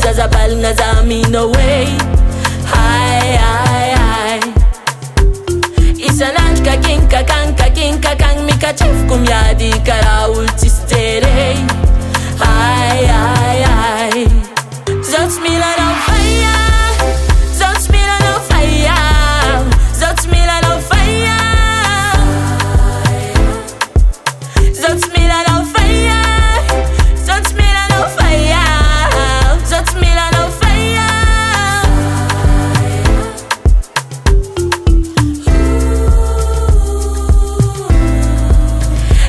zazabal nga zami no way. Hi, hi, hi. Isanan kakang mika chef kumyadi kara ultistere. Hi, hi, hi. Zot smilan on fire. Zot smilan on fire. Zot smilan on fire. Zot smilan on fire. Zot smilan on fire. Zot smilan on fire.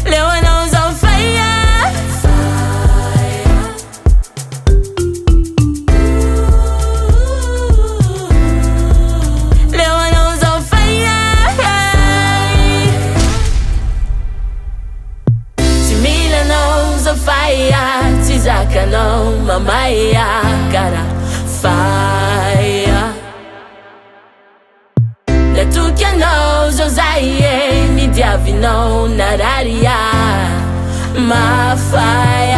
Leon's on fire. Leon's on fire. Similano's on fire. Tizaka no mamaya kara fire. Letukia no zozaye ni diavino nararia ma fire.